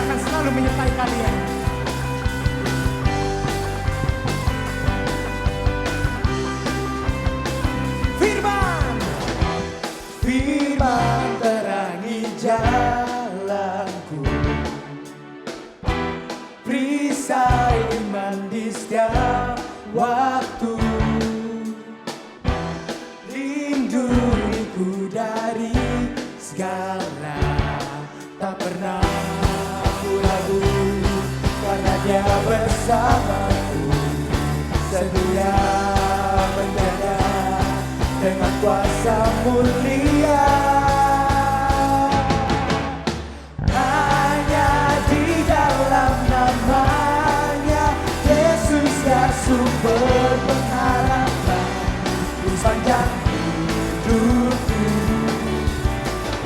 akan selalu menyertai kalian. Firman terangi jalanku, perisai iman di setiap waktu, lindungiku dari segala, tak pernah aku ragu, karena Dia bersamaku, setia menjaga dengan kuasa mulia. Hanya di dalam namanya Yesus ya sumber pengharapan di sepanjang hidupku.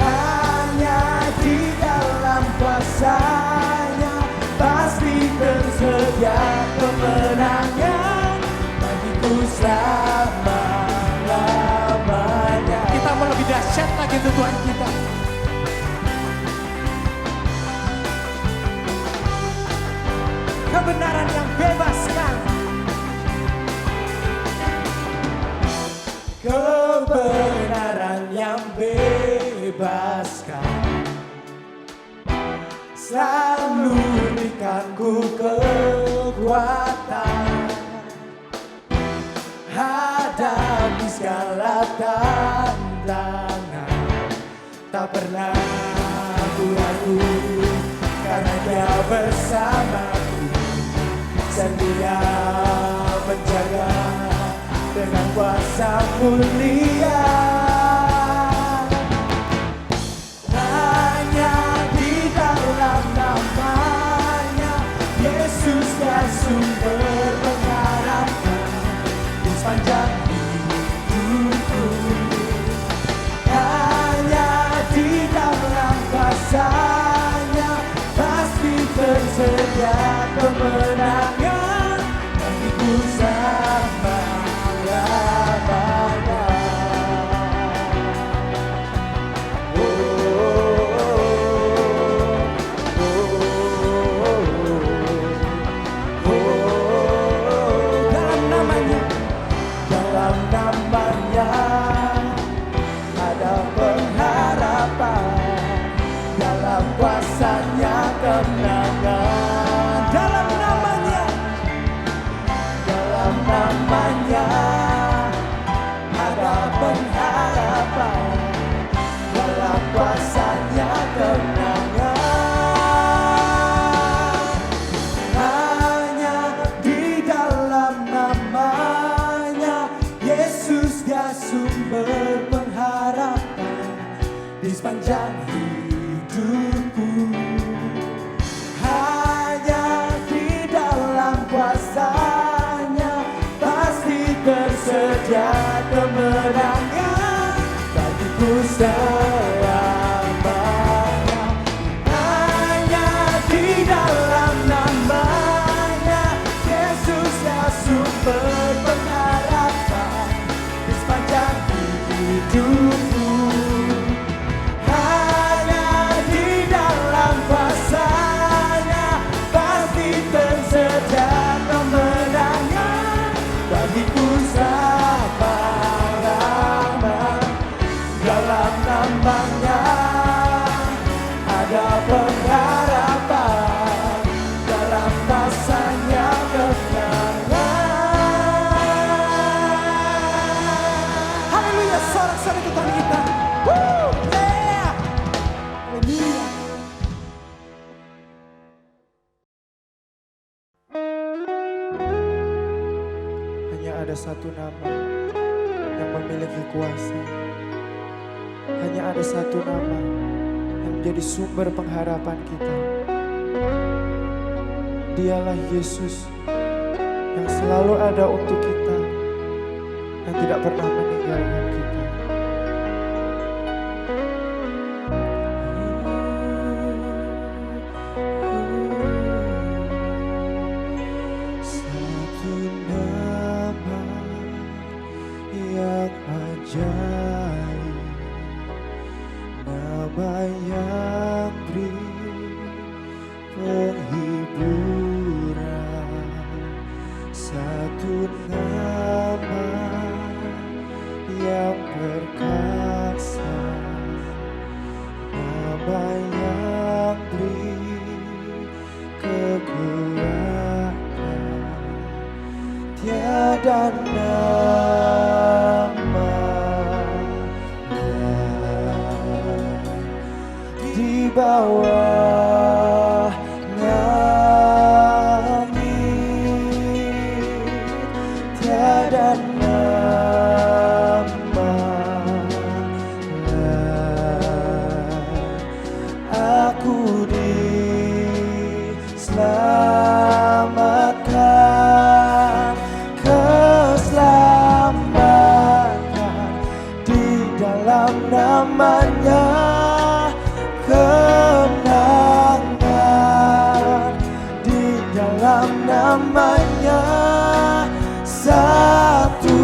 Hanya di dalam kuasanya pasti tersedia kemenangan bagiku selama-lamanya. Kita mau lebih dahsyat lagi untuk Tuhan kita. Kebenaran yang bebaskan. Kebenaran yang bebaskan, selalu berikanku kekuatan hadapi segala tantangan. Tak pernah aku ragu, karena Dia bersamaku, setia menjaga dengan kuasa mulia. Hanya di dalam namanya Yesus ya sumber pengharapan di sepanjang hidupku. Hanya di dalam kuasanya pasti tersedia kemenangan bagiku selama-lamanya. Dalam namanya ada pengharapan, dalam kuasanya kemenangan. Dalam namanya ada pengharapan, dalam kuasanya kemenangan. Hanya di dalam namanya Yesus Dia sumber pengharapan di sepanjang hidupku. Hanya di dalam kuasanya pasti tersedia kemenangan bagiku selamanya. Hanya di dalam namanya Yesus ya sumber pengharapan di sepanjang hidupku. Hanya di dalam kuasanya pasti tersedia kemenangan bagiku selama-lamanya. Dalam namanya ada pengharapan, dalam kuasanya kemenangan. Haleluya, sorak-sorai itu Tuhan kita. Yeah. Haleluya. Hanya ada satu nama yang memiliki kuasa. Hanya ada satu nama yang menjadi sumber pengharapan kita. Dialah Yesus yang selalu ada untuk kita dan tidak pernah meninggalkan kita. Satu nama yang ajaib, nama yang beri penghiburan, satu nama yang perkasa, nama yang beri kekuatan. Tiada nama lain di bawah langit. Tiada nama lain. Aku diselamatkan, keselamatan di dalam namanya, kemenangan di dalam namanya. Satu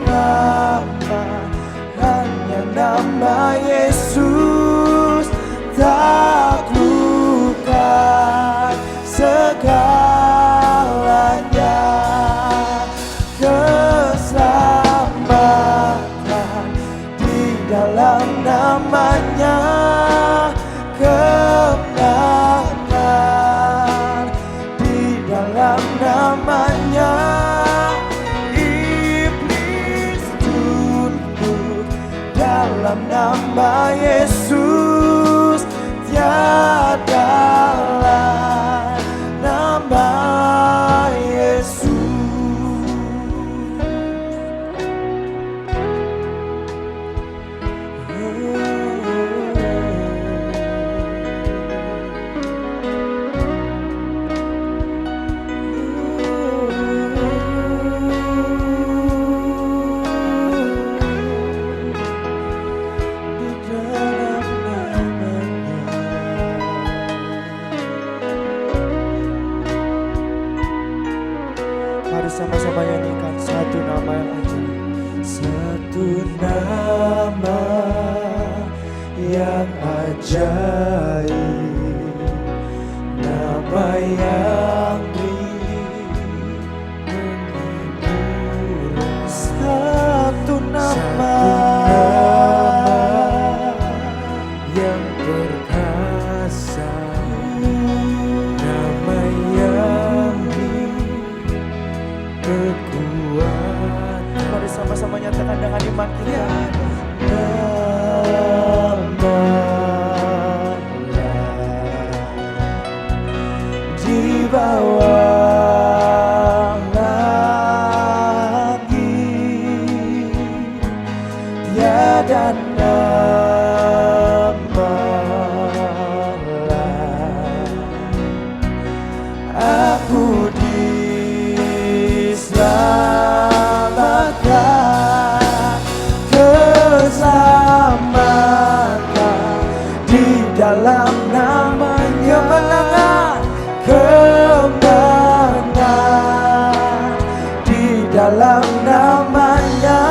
nama, hanya nama Yesus, taklukkan segalanya. Keselamatan di dalam namanya, kemenangan di dalam namanya. Iblis tunduk dalam nama Yesus, tiada lain nama Yesus. Mari sama-sama nyanyikan satu nama yang ajaib. Satu nama yang ajaib, nama yang menghibur. Satu nama yang perkasa, nama yang kekuatan. Mari sama-sama nyatakan dengan iman kita. Nama di bawah langit, tiada nama lain. Aku diselamatkan, keselamatan di dalam namanya, kemenangan di dalam namanya.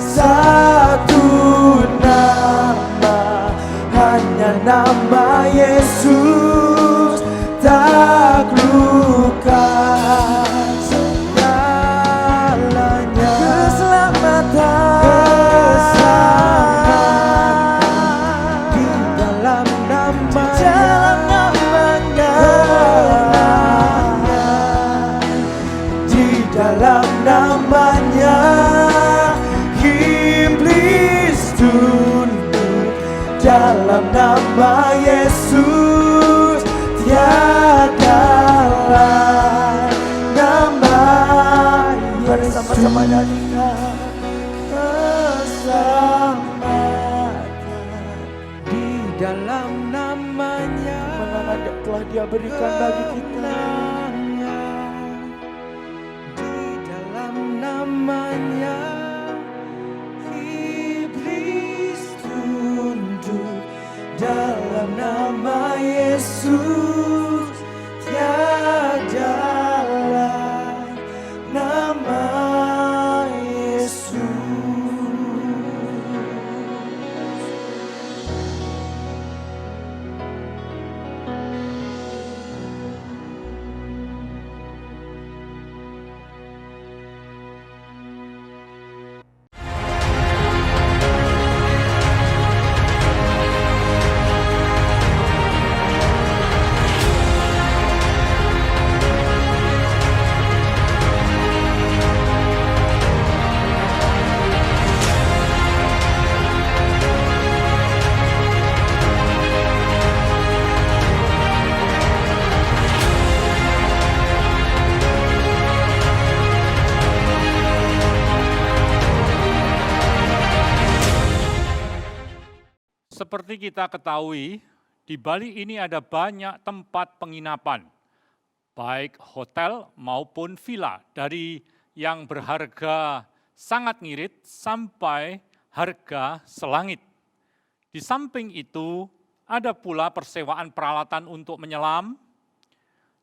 Satu nama, hanya nama Yesus, taklukkan segalanya. Keselamatan di dalam namanya, di dalam namanya. Iblis tunduk dalam nama Yesus, tiada lain nama Yesus. Bersama-sama nyanyikan. Keselamatan di dalam namanya, kemenangan yang telah Dia berikan bagi kita. Di dalam namanya, iblis tunduk dalam nama Yesus, tiada lain nama Yesus. seperti kita ketahui, di Bali ini ada banyak tempat penginapan, baik hotel maupun villa, dari yang berharga sangat ngirit sampai harga selangit. Di samping itu, ada pula persewaan peralatan untuk menyelam,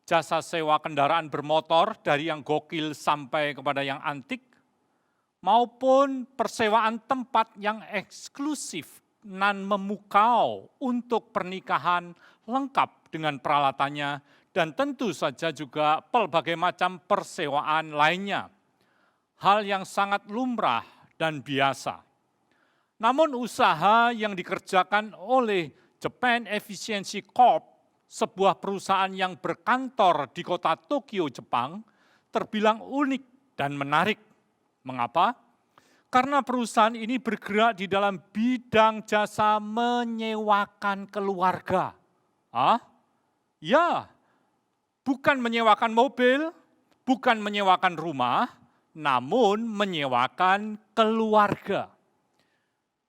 jasa sewa kendaraan bermotor dari yang gokil sampai kepada yang antik, maupun persewaan tempat yang eksklusif nan memukau untuk pernikahan lengkap dengan peralatannya, dan tentu saja juga pelbagai macam persewaan lainnya. Hal yang sangat lumrah dan biasa. Namun usaha yang dikerjakan oleh Japan Efficiency Corp, sebuah perusahaan yang berkantor di kota Tokyo, Jepang, terbilang unik dan menarik. Mengapa? Karena perusahaan ini bergerak di dalam bidang jasa menyewakan keluarga. Ya, bukan menyewakan mobil, bukan menyewakan rumah, namun menyewakan keluarga.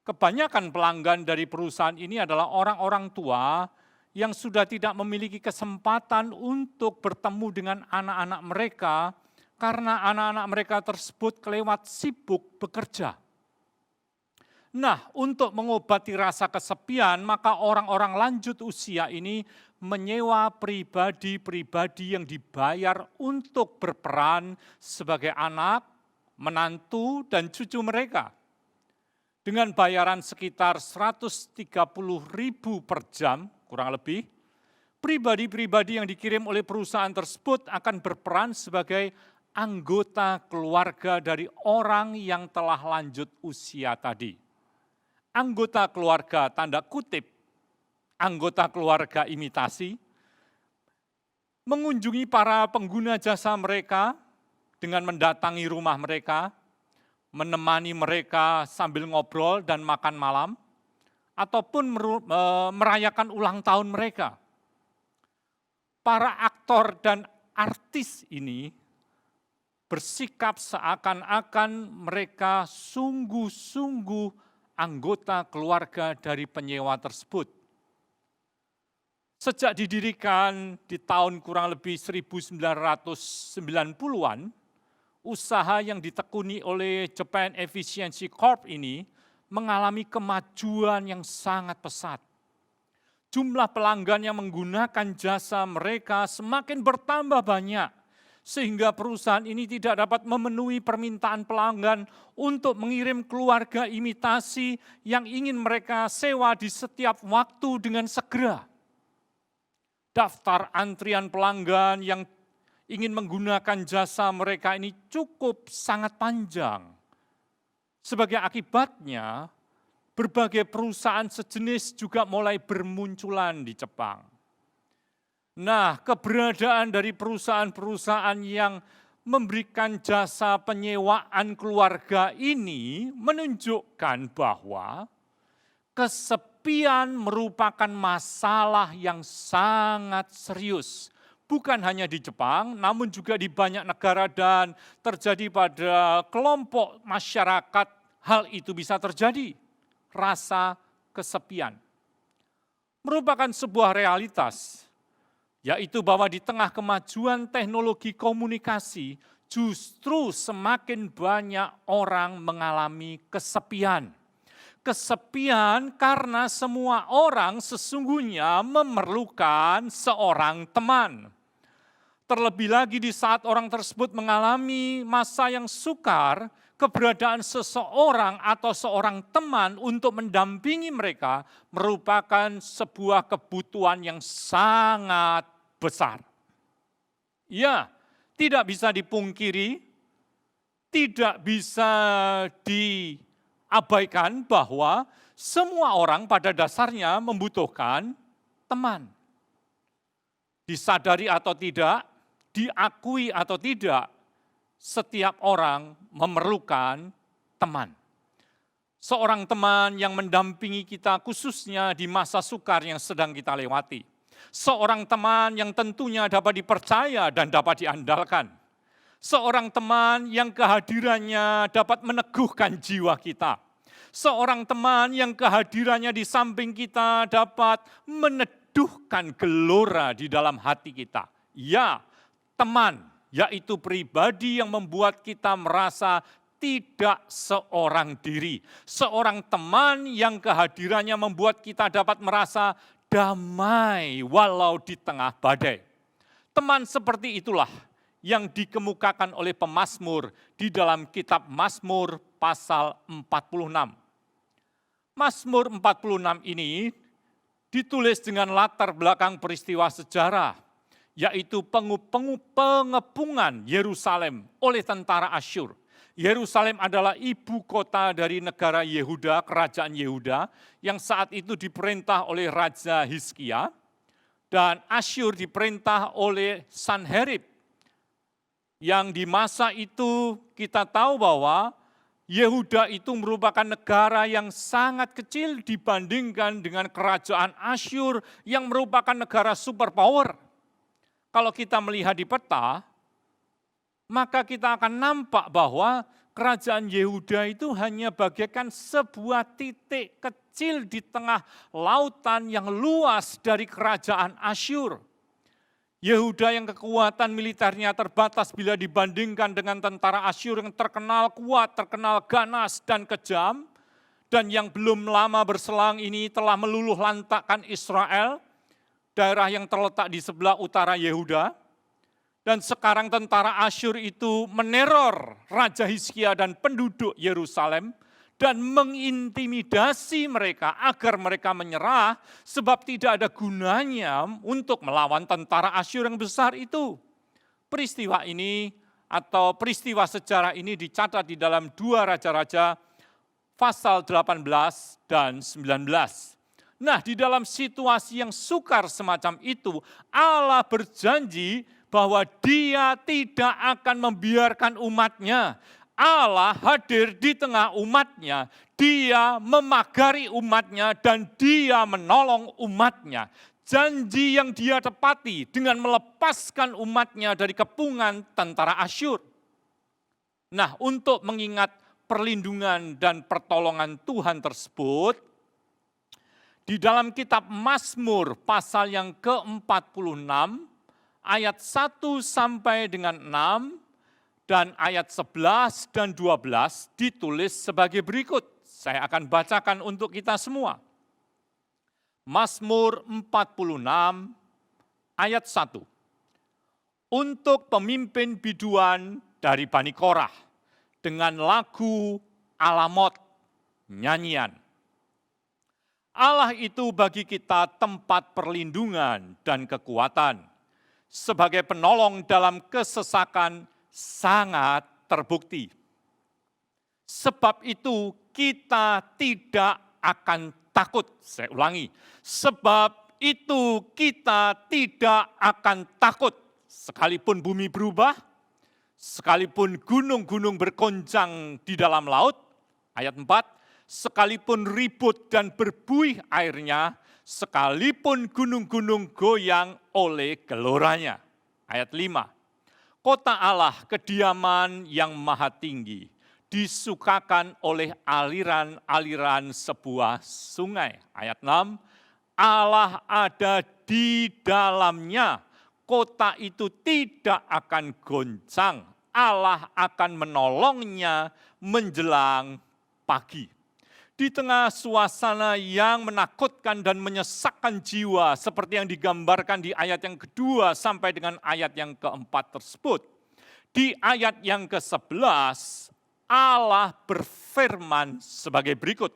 Kebanyakan pelanggan dari perusahaan ini adalah orang-orang tua yang sudah tidak memiliki kesempatan untuk bertemu dengan anak-anak mereka karena anak-anak mereka tersebut kelewat sibuk bekerja. Nah, untuk mengobati rasa kesepian, maka orang-orang lanjut usia ini menyewa pribadi-pribadi yang dibayar untuk berperan sebagai anak, menantu, dan cucu mereka. Dengan bayaran sekitar 130.000 per jam, kurang lebih, pribadi-pribadi yang dikirim oleh perusahaan tersebut akan berperan sebagai anggota keluarga dari orang yang telah lanjut usia tadi. Anggota keluarga tanda kutip, anggota keluarga imitasi, mengunjungi para pengguna jasa mereka dengan mendatangi rumah mereka, menemani mereka sambil ngobrol dan makan malam, ataupun merayakan ulang tahun mereka. Para aktor dan artis ini bersikap seakan-akan mereka sungguh-sungguh anggota keluarga dari penyewa tersebut. Sejak didirikan di tahun kurang lebih 1990-an, usaha yang ditekuni oleh Japan Efficiency Corp ini mengalami kemajuan yang sangat pesat. Jumlah pelanggan yang menggunakan jasa mereka semakin bertambah banyak, sehingga perusahaan ini tidak dapat memenuhi permintaan pelanggan untuk mengirim keluarga imitasi yang ingin mereka sewa di setiap waktu dengan segera. Daftar antrian pelanggan yang ingin menggunakan jasa mereka ini cukup sangat panjang. Sebagai akibatnya, berbagai perusahaan sejenis juga mulai bermunculan di Jepang. Nah, keberadaan dari perusahaan-perusahaan yang memberikan jasa penyewaan keluarga ini menunjukkan bahwa kesepian merupakan masalah yang sangat serius. Bukan hanya di Jepang, namun juga di banyak negara dan terjadi pada kelompok masyarakat, hal itu bisa terjadi. Rasa kesepian merupakan sebuah realitas, yaitu bahwa di tengah kemajuan teknologi komunikasi, justru semakin banyak orang mengalami kesepian. Kesepian karena semua orang sesungguhnya memerlukan seorang teman. Terlebih lagi di saat orang tersebut mengalami masa yang sukar, keberadaan seseorang atau seorang teman untuk mendampingi mereka merupakan sebuah kebutuhan yang sangat besar. Ya, tidak bisa dipungkiri, tidak bisa diabaikan bahwa semua orang pada dasarnya membutuhkan teman. Disadari atau tidak, diakui atau tidak, setiap orang memerlukan teman. Seorang teman yang mendampingi kita khususnya di masa sukar yang sedang kita lewati. Seorang teman yang tentunya dapat dipercaya dan dapat diandalkan. Seorang teman yang kehadirannya dapat meneguhkan jiwa kita. Seorang teman yang kehadirannya di samping kita dapat meneduhkan gelora di dalam hati kita. Ya, teman, yaitu pribadi yang membuat kita merasa tidak seorang diri. Seorang teman yang kehadirannya membuat kita dapat merasa damai walau di tengah badai. Teman seperti itulah yang dikemukakan oleh pemazmur di dalam kitab Mazmur pasal 46. Mazmur 46 ini ditulis dengan latar belakang peristiwa sejarah, yaitu pengepungan Yerusalem oleh tentara Asyur. Yerusalem adalah ibu kota dari negara Yehuda, kerajaan Yehuda, yang saat itu diperintah oleh Raja Hizkia, dan Asyur diperintah oleh Sanherib. Yang di masa itu kita tahu bahwa Yehuda itu merupakan negara yang sangat kecil dibandingkan dengan kerajaan Asyur yang merupakan negara superpower. Kalau kita melihat di peta, maka kita akan nampak bahwa kerajaan Yehuda itu hanya bagaikan sebuah titik kecil di tengah lautan yang luas dari kerajaan Asyur. Yehuda yang kekuatan militernya terbatas bila dibandingkan dengan tentara Asyur yang terkenal kuat, terkenal ganas dan kejam, dan yang belum lama berselang ini telah meluluh lantakkan Israel, daerah yang terletak di sebelah utara Yehuda. Dan sekarang tentara Asyur itu meneror Raja Hizkia dan penduduk Yerusalem dan mengintimidasi mereka agar mereka menyerah sebab tidak ada gunanya untuk melawan tentara Asyur yang besar itu. Peristiwa ini atau peristiwa sejarah ini dicatat di dalam 2 Raja-Raja pasal 18 dan 19. Nah, di dalam situasi yang sukar semacam itu, Allah berjanji bahwa Dia tidak akan membiarkan umatnya. Allah hadir di tengah umatnya, Dia memagari umatnya dan Dia menolong umatnya. Janji yang Dia tepati dengan melepaskan umatnya dari kepungan tentara Asyur. Nah, untuk mengingat perlindungan dan pertolongan Tuhan tersebut, di dalam kitab Mazmur pasal yang ke-46, ayat 1 sampai dengan 6, dan ayat 11 dan 12 ditulis sebagai berikut. Saya akan bacakan untuk kita semua. Mazmur 46 ayat 1. Untuk pemimpin biduan dari Bani Korah dengan lagu Alamot, nyanyian. Allah itu bagi kita tempat perlindungan dan kekuatan. Sebagai penolong dalam kesesakan sangat terbukti. Sebab itu kita tidak akan takut. Saya ulangi, sebab itu kita tidak akan takut. Sekalipun bumi berubah, sekalipun gunung-gunung bergoncang di dalam laut. Ayat 4, sekalipun ribut dan berbuih airnya, sekalipun gunung-gunung goyang oleh geloranya. Ayat 5, kota Allah, kediaman yang maha tinggi, disukakan oleh aliran-aliran sebuah sungai. Ayat 6, Allah ada di dalamnya, kota itu tidak akan goncang, Allah akan menolongnya menjelang pagi. Di tengah suasana yang menakutkan dan menyesakkan jiwa seperti yang digambarkan di ayat yang kedua sampai dengan ayat yang keempat tersebut. Di ayat yang ke-11, Allah berfirman sebagai berikut.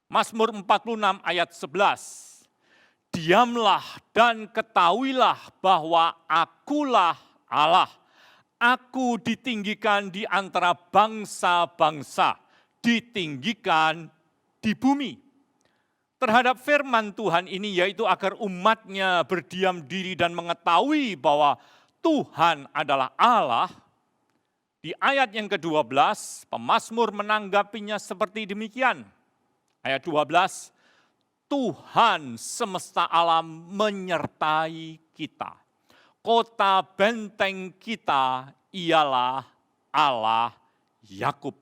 Mazmur 46 ayat 11. Diamlah dan ketahuilah bahwa akulah Allah. Aku ditinggikan di antara bangsa-bangsa, ditinggikan di bumi. Terhadap firman Tuhan ini yaitu agar umatnya berdiam diri dan mengetahui bahwa Tuhan adalah Allah. Di ayat yang ke-12, pemazmur menanggapinya seperti demikian. Ayat 12, Tuhan semesta alam menyertai kita. Kota benteng kita ialah Allah Yakub.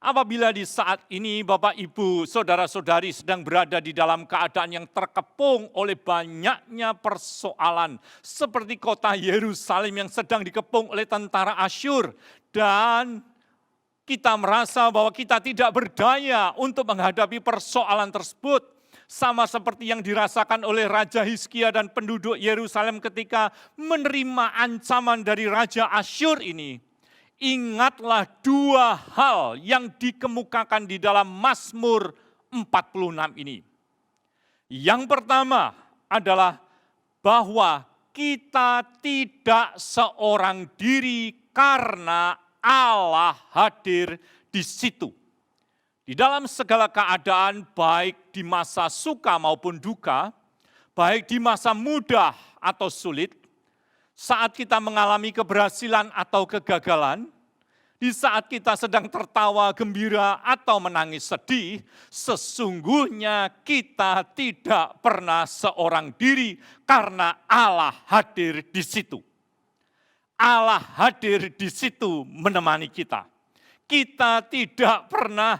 Apabila di saat ini Bapak, Ibu, Saudara-saudari sedang berada di dalam keadaan yang terkepung oleh banyaknya persoalan. Seperti kota Yerusalem yang sedang dikepung oleh tentara Asyur. Dan kita merasa bahwa kita tidak berdaya untuk menghadapi persoalan tersebut. Sama seperti yang dirasakan oleh Raja Hizkia dan penduduk Yerusalem ketika menerima ancaman dari Raja Asyur ini. Ingatlah dua hal yang dikemukakan di dalam Mazmur 46 ini. Yang pertama adalah bahwa kita tidak seorang diri karena Allah hadir di situ. Di dalam segala keadaan, baik di masa suka maupun duka, baik di masa mudah atau sulit, saat kita mengalami keberhasilan atau kegagalan, di saat kita sedang tertawa gembira atau menangis sedih, sesungguhnya kita tidak pernah seorang diri karena Allah hadir di situ. Allah hadir di situ menemani kita. Kita tidak pernah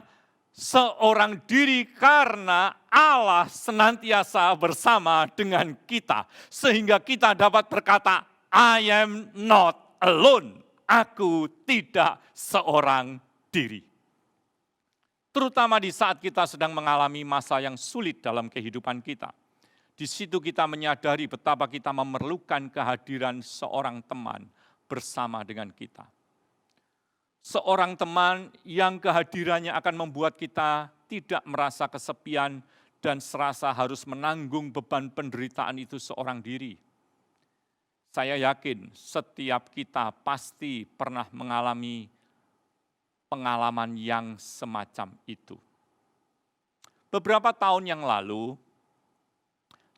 seorang diri karena Allah senantiasa bersama dengan kita. Sehingga kita dapat berkata, I am not alone. Aku tidak seorang diri. Terutama di saat kita sedang mengalami masa yang sulit dalam kehidupan kita. Di situ kita menyadari betapa kita memerlukan kehadiran seorang teman bersama dengan kita. Seorang teman yang kehadirannya akan membuat kita tidak merasa kesepian dan serasa harus menanggung beban penderitaan itu seorang diri. Saya yakin setiap kita pasti pernah mengalami pengalaman yang semacam itu. Beberapa tahun yang lalu,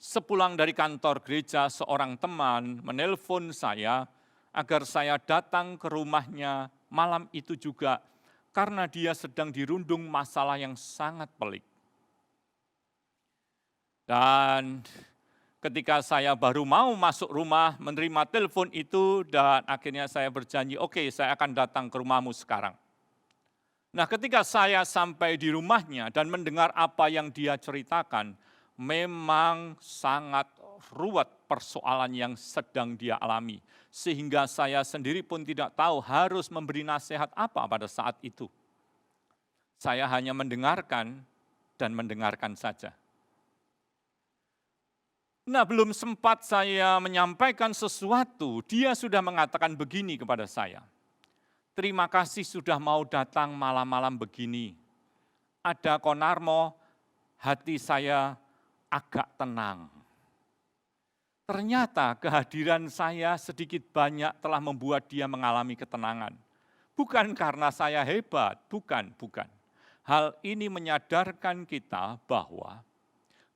sepulang dari kantor gereja, seorang teman menelpon saya agar saya datang ke rumahnya malam itu juga karena dia sedang dirundung masalah yang sangat pelik. Dan ketika saya baru mau masuk rumah, menerima telepon itu, dan akhirnya saya berjanji, oke, saya akan datang ke rumahmu sekarang. Nah, ketika saya sampai di rumahnya dan mendengar apa yang dia ceritakan, memang sangat ruwet persoalan yang sedang dia alami. Sehingga saya sendiri pun tidak tahu harus memberi nasihat apa pada saat itu. Saya hanya mendengarkan dan mendengarkan saja. Nah, belum sempat saya menyampaikan sesuatu, dia sudah mengatakan begini kepada saya. Terima kasih sudah mau datang malam-malam begini. Ada Konarmo, hati saya agak tenang. Ternyata kehadiran saya sedikit banyak telah membuat dia mengalami ketenangan. Bukan karena saya hebat, bukan. Hal ini menyadarkan kita bahwa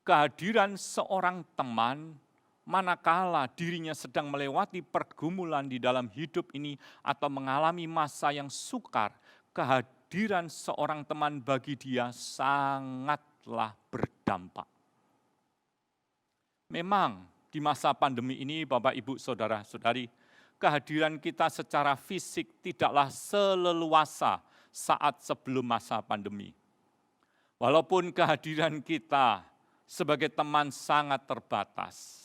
kehadiran seorang teman, manakala dirinya sedang melewati pergumulan di dalam hidup ini atau mengalami masa yang sukar, kehadiran seorang teman bagi dia sangatlah berdampak. Memang di masa pandemi ini, Bapak, Ibu, Saudara-saudari, kehadiran kita secara fisik tidaklah seleluasa saat sebelum masa pandemi. Walaupun kehadiran kita sebagai teman sangat terbatas.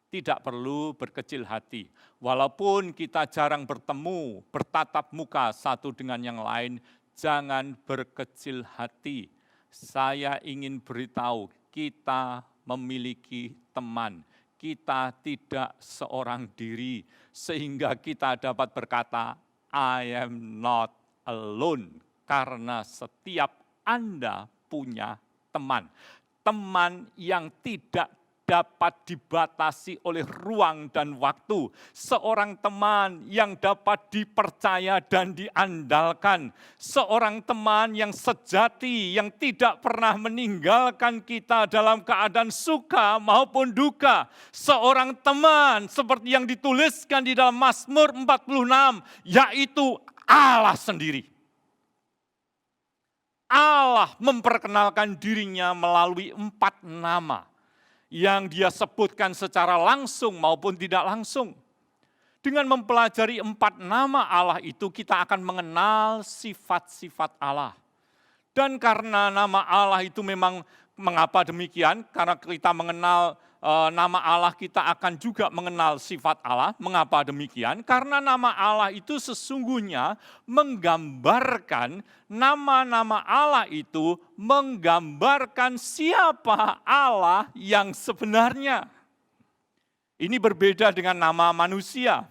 Tidak perlu berkecil hati. Walaupun kita jarang bertemu, bertatap muka satu dengan yang lain, jangan berkecil hati. Saya ingin beritahu, kita memiliki teman. Kita tidak seorang diri, sehingga kita dapat berkata, I am not alone. Karena setiap Anda punya teman. Teman yang tidak dapat dibatasi oleh ruang dan waktu. Seorang teman yang dapat dipercaya dan diandalkan. Seorang teman yang sejati, yang tidak pernah meninggalkan kita dalam keadaan suka maupun duka. Seorang teman seperti yang dituliskan di dalam Mazmur 46, yaitu Allah sendiri. Allah memperkenalkan dirinya melalui 4 nama yang dia sebutkan secara langsung maupun tidak langsung. Dengan mempelajari 4 nama Allah itu, kita akan mengenal sifat-sifat Allah. Dan karena nama Allah itu memang mengapa demikian? Karena kita mengenal nama Allah, kita akan juga mengenal sifat Allah. Mengapa demikian? Karena nama Allah itu sesungguhnya menggambarkan, nama-nama Allah itu menggambarkan siapa Allah yang sebenarnya. Ini berbeda dengan nama manusia.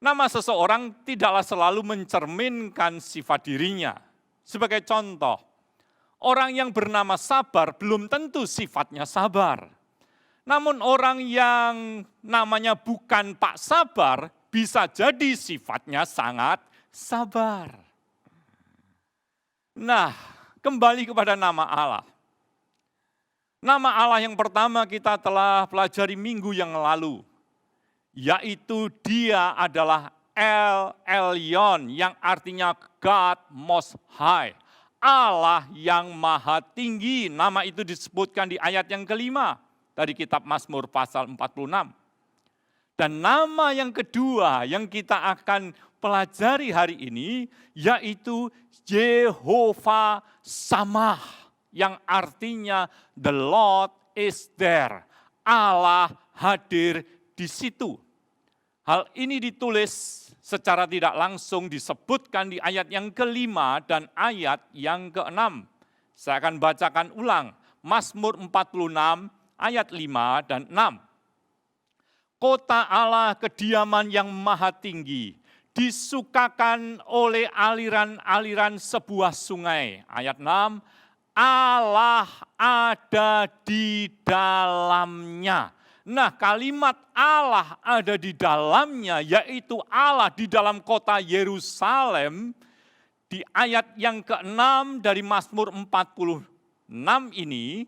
Nama seseorang tidaklah selalu mencerminkan sifat dirinya. Sebagai contoh, orang yang bernama Sabar belum tentu sifatnya sabar. Namun orang yang namanya bukan Pak Sabar bisa jadi sifatnya sangat sabar. Nah, kembali kepada nama Allah. Nama Allah yang pertama kita telah pelajari minggu yang lalu, yaitu Dia adalah El Elyon, yang artinya God Most High. Allah yang maha tinggi, nama itu disebutkan di ayat yang kelima dari kitab Mazmur pasal 46. Dan nama yang kedua yang kita akan pelajari hari ini, yaitu Jehovah Shammah, yang artinya the Lord is there. Allah hadir di situ. Hal ini ditulis secara tidak langsung disebutkan di ayat yang kelima dan ayat yang keenam. Saya akan bacakan ulang. Mazmur 46 ayat 5 dan 6. Kota Allah, kediaman yang maha tinggi, disukakan oleh aliran-aliran sebuah sungai. Ayat 6, Allah ada di dalamnya. Nah, kalimat Allah ada di dalamnya, yaitu Allah di dalam kota Yerusalem, di ayat yang ke-6 dari Mazmur 46 ini,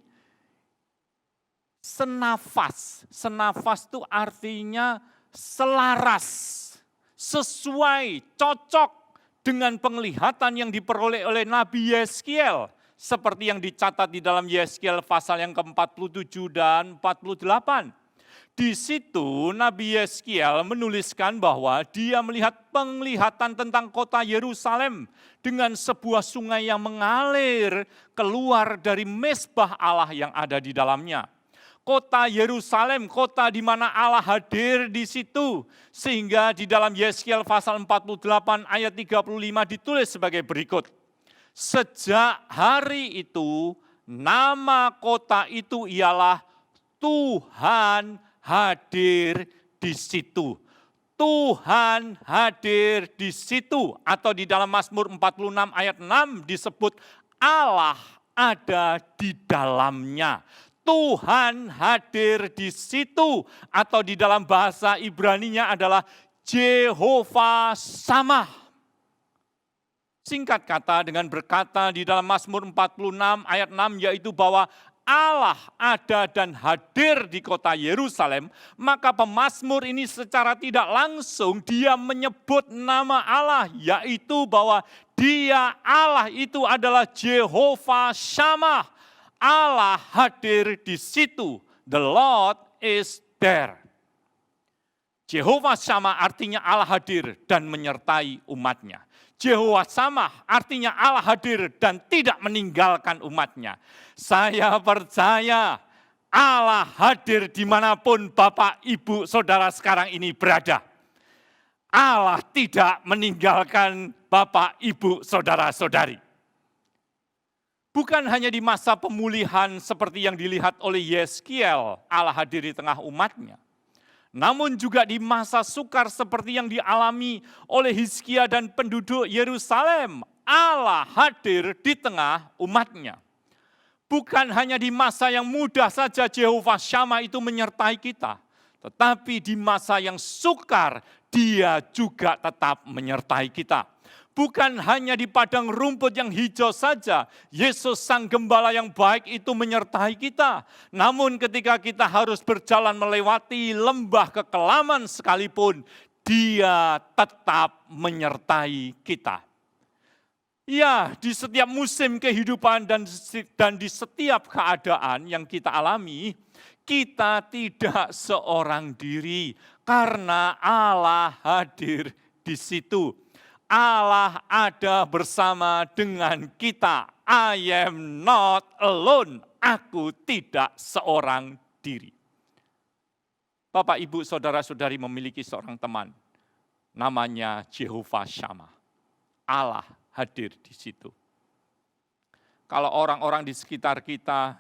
senafas. Senafas itu artinya selaras, sesuai, cocok dengan penglihatan yang diperoleh oleh Nabi Yeskiel, seperti yang dicatat di dalam Yeskiel pasal yang ke-47 dan 48. Di situ Nabi Yeskiel menuliskan bahwa dia melihat penglihatan tentang kota Yerusalem dengan sebuah sungai yang mengalir keluar dari mezbah Allah yang ada di dalamnya. Kota Yerusalem, kota di mana Allah hadir di situ. Sehingga di dalam Yeskiel pasal 48 ayat 35 ditulis sebagai berikut. Sejak hari itu, nama kota itu ialah Tuhan hadir di situ. Tuhan hadir di situ. Atau di dalam Mazmur 46 ayat 6 disebut Allah ada di dalamnya. Tuhan hadir di situ, atau di dalam bahasa Ibraninya adalah Jehovah Shammah. Singkat kata, dengan berkata di dalam Mazmur 46 ayat 6, yaitu bahwa Allah ada dan hadir di kota Yerusalem, maka pemazmur ini secara tidak langsung dia menyebut nama Allah, yaitu bahwa Dia, Allah itu adalah Jehovah Shammah. Allah hadir di situ. The Lord is there. Jehovah Shammah artinya Allah hadir dan menyertai umatnya. Jehovah Shammah artinya Allah hadir dan tidak meninggalkan umatnya. Saya percaya Allah hadir dimanapun Bapak, Ibu, Saudara sekarang ini berada. Allah tidak meninggalkan Bapak, Ibu, Saudara-saudari. Bukan hanya di masa pemulihan seperti yang dilihat oleh Yeskiel, Allah hadir di tengah umatnya. Namun juga di masa sukar seperti yang dialami oleh Hizkia dan penduduk Yerusalem, Allah hadir di tengah umatnya. Bukan hanya di masa yang mudah saja Jehovah Shammah itu menyertai kita, tetapi di masa yang sukar Dia juga tetap menyertai kita. Bukan hanya di padang rumput yang hijau saja, Yesus Sang Gembala yang baik itu menyertai kita. Namun ketika kita harus berjalan melewati lembah kekelaman sekalipun, Dia tetap menyertai kita. Ya, di setiap musim kehidupan dan di setiap keadaan yang kita alami, kita tidak seorang diri karena Allah hadir di situ. Allah ada bersama dengan kita. I am not alone. Aku tidak seorang diri. Bapak, Ibu, Saudara-saudari memiliki seorang teman. Namanya Jehovah Shammah. Allah hadir di situ. Kalau orang-orang di sekitar kita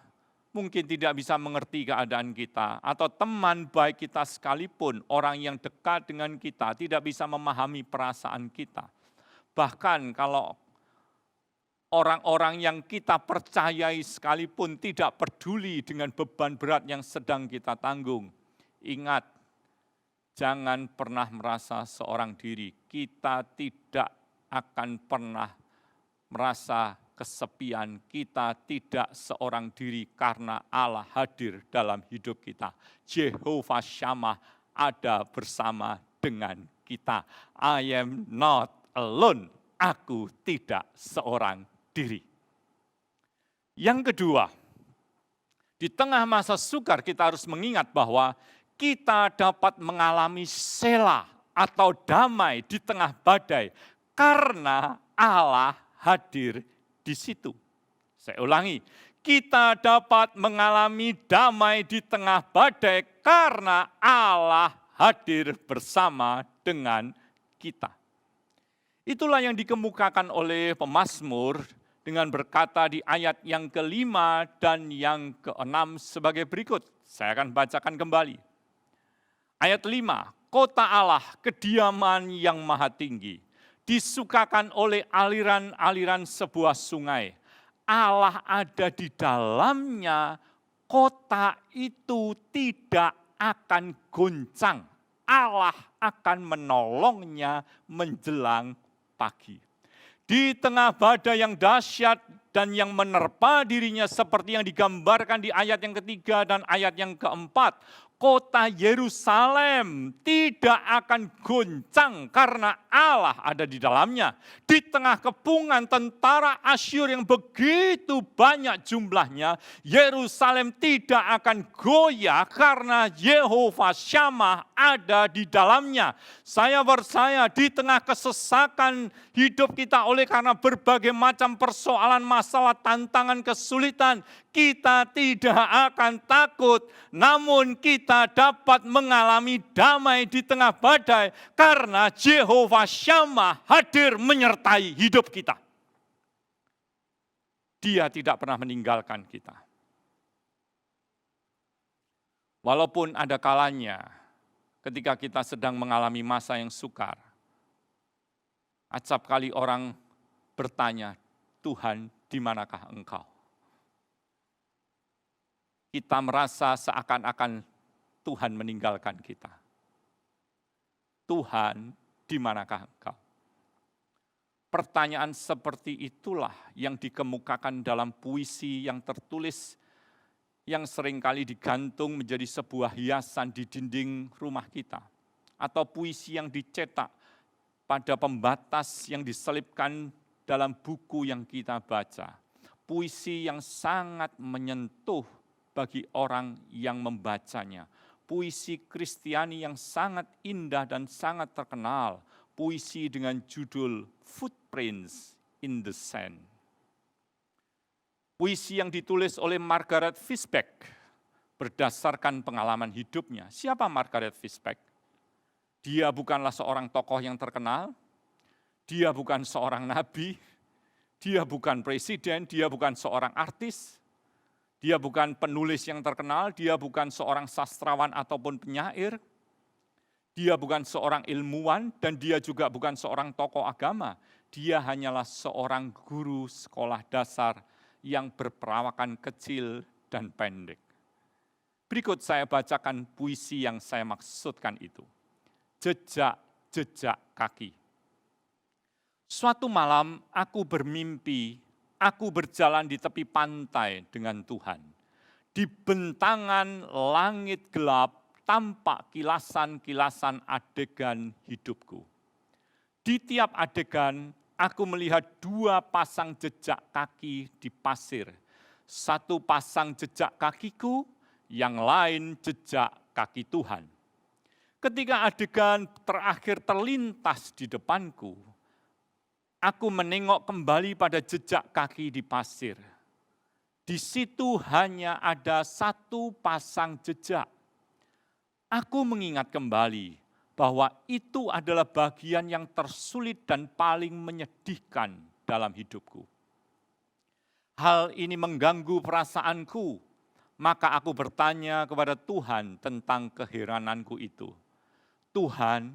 mungkin tidak bisa mengerti keadaan kita, atau teman baik kita sekalipun, orang yang dekat dengan kita tidak bisa memahami perasaan kita. Bahkan kalau orang-orang yang kita percayai sekalipun tidak peduli dengan beban berat yang sedang kita tanggung. Ingat, jangan pernah merasa seorang diri. Kita tidak akan pernah merasa kesepian, kita tidak seorang diri karena Allah hadir dalam hidup kita. Jehovah Shammah ada bersama dengan kita. I am not alone, aku tidak seorang diri. Yang kedua, di tengah masa sukar kita harus mengingat bahwa kita dapat mengalami sela atau damai di tengah badai karena Allah hadir di situ. Saya ulangi, kita dapat mengalami damai di tengah badai karena Allah hadir bersama dengan kita. Itulah yang dikemukakan oleh pemazmur dengan berkata di ayat yang ke-5 dan yang ke-6 sebagai berikut. Saya akan bacakan kembali. Ayat 5, kota Allah, kediaman yang maha tinggi, disukakan oleh aliran-aliran sebuah sungai. Allah ada di dalamnya, kota itu tidak akan goncang. Allah akan menolongnya menjelang pagi. Di tengah badai yang dahsyat dan yang menerpa dirinya seperti yang digambarkan di ayat yang ketiga dan ayat yang keempat, kota Yerusalem tidak akan goncang karena Allah ada di dalamnya. Di tengah kepungan tentara Asyur yang begitu banyak jumlahnya, Yerusalem tidak akan goyah karena Jehovah Shammah ada di dalamnya. Saya percaya di tengah kesesakan hidup kita oleh karena berbagai macam persoalan, masalah, tantangan, kesulitan, kita tidak akan takut, namun kita dapat mengalami damai di tengah badai karena Jehovah Shammah hadir menyertai hidup kita. Dia tidak pernah meninggalkan kita. Walaupun ada kalanya ketika kita sedang mengalami masa yang sukar, acap kali orang bertanya, Tuhan, di manakah Engkau? Kita merasa seakan-akan Tuhan meninggalkan kita. Tuhan, di manakah Engkau? Pertanyaan seperti itulah yang dikemukakan dalam puisi yang tertulis, yang seringkali digantung menjadi sebuah hiasan di dinding rumah kita. Atau puisi yang dicetak pada pembatas yang diselipkan dalam buku yang kita baca. Puisi yang sangat menyentuh bagi orang yang membacanya. Puisi Kristiani yang sangat indah dan sangat terkenal. Puisi dengan judul Footprints in the Sand. Puisi yang ditulis oleh Margaret Fishback berdasarkan pengalaman hidupnya. Siapa Margaret Fishback? Dia bukanlah seorang tokoh yang terkenal, dia bukan seorang nabi, dia bukan presiden, dia bukan seorang artis, dia bukan penulis yang terkenal, dia bukan seorang sastrawan ataupun penyair, dia bukan seorang ilmuwan, dan dia juga bukan seorang tokoh agama. Dia hanyalah seorang guru sekolah dasar yang berperawakan kecil dan pendek. Berikut saya bacakan puisi yang saya maksudkan itu. Jejak-jejak kaki. Suatu malam aku bermimpi, aku berjalan di tepi pantai dengan Tuhan. Di bentangan langit gelap tampak kilasan-kilasan adegan hidupku. Di tiap adegan aku melihat dua pasang jejak kaki di pasir. Satu pasang jejak kakiku, yang lain jejak kaki Tuhan. Ketika adegan terakhir terlintas di depanku, aku menengok kembali pada jejak kaki di pasir. Di situ hanya ada satu pasang jejak. Aku mengingat kembali bahwa itu adalah bagian yang tersulit dan paling menyedihkan dalam hidupku. Hal ini mengganggu perasaanku, maka aku bertanya kepada Tuhan tentang keherananku itu. Tuhan,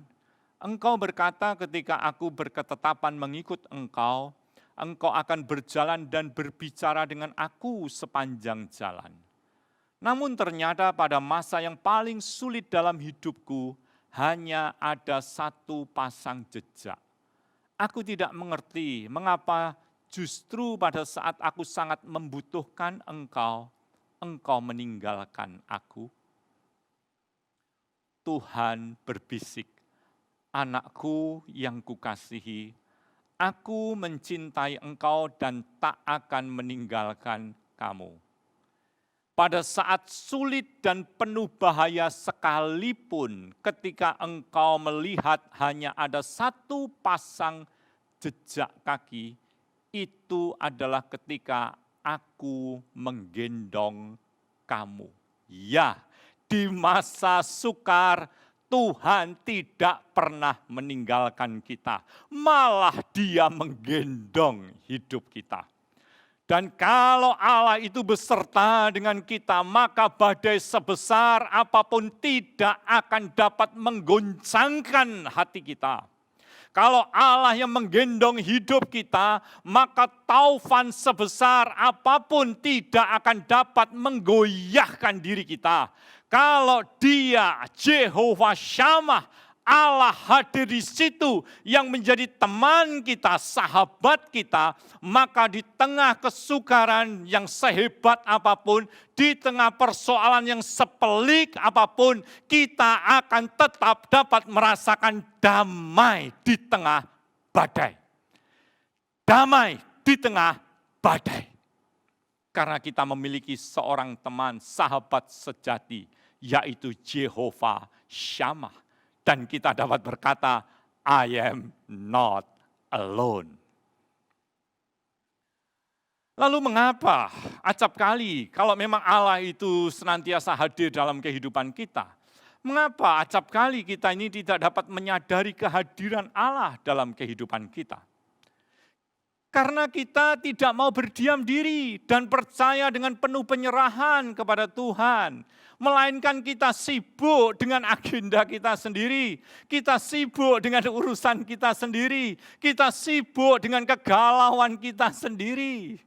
Engkau berkata ketika aku berketetapan mengikut Engkau, Engkau akan berjalan dan berbicara dengan aku sepanjang jalan. Namun ternyata pada masa yang paling sulit dalam hidupku, hanya ada satu pasang jejak. Aku tidak mengerti mengapa justru pada saat aku sangat membutuhkan Engkau, Engkau meninggalkan aku. Tuhan berbisik, anakku yang kukasihi, aku mencintai engkau dan tak akan meninggalkan kamu. Pada saat sulit dan penuh bahaya sekalipun, ketika engkau melihat hanya ada satu pasang jejak kaki, itu adalah ketika aku menggendong kamu. Ya, di masa sukar, Tuhan tidak pernah meninggalkan kita, malah Dia menggendong hidup kita. Dan kalau Allah itu beserta dengan kita, maka badai sebesar apapun tidak akan dapat menggoncangkan hati kita. Kalau Allah yang menggendong hidup kita, maka taufan sebesar apapun tidak akan dapat menggoyahkan diri kita. Kalau Dia, Jehovah Shammah, Allah hadir di situ yang menjadi teman kita, sahabat kita, maka di tengah kesukaran yang sehebat apapun, di tengah persoalan yang sepelik apapun, kita akan tetap dapat merasakan damai di tengah badai. Damai di tengah badai. Karena kita memiliki seorang teman, sahabat sejati, yaitu Jehovah Shammah. Dan kita dapat berkata, I am not alone. Lalu mengapa acap kali kalau memang Allah itu senantiasa hadir dalam kehidupan kita, mengapa acap kali kita ini tidak dapat menyadari kehadiran Allah dalam kehidupan kita? Karena kita tidak mau berdiam diri dan percaya dengan penuh penyerahan kepada Tuhan. Melainkan kita sibuk dengan agenda kita sendiri. Kita sibuk dengan urusan kita sendiri. Kita sibuk dengan kegalauan kita sendiri.